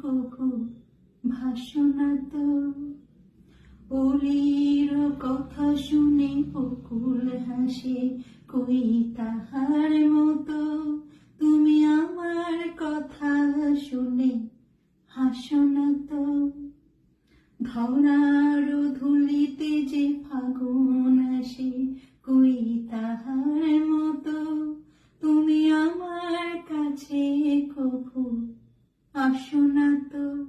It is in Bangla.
কভু ভাসো না তো। অলির কথা শুনে বকুল হাসে, কই তাহার মতো তুমি আমার কথা শুনে হাসো না তো। ধরার ধুলিতে যে ফাগুন আসে, কই তাহার মতো তুমি আমার কাছে কভু আসো না তো।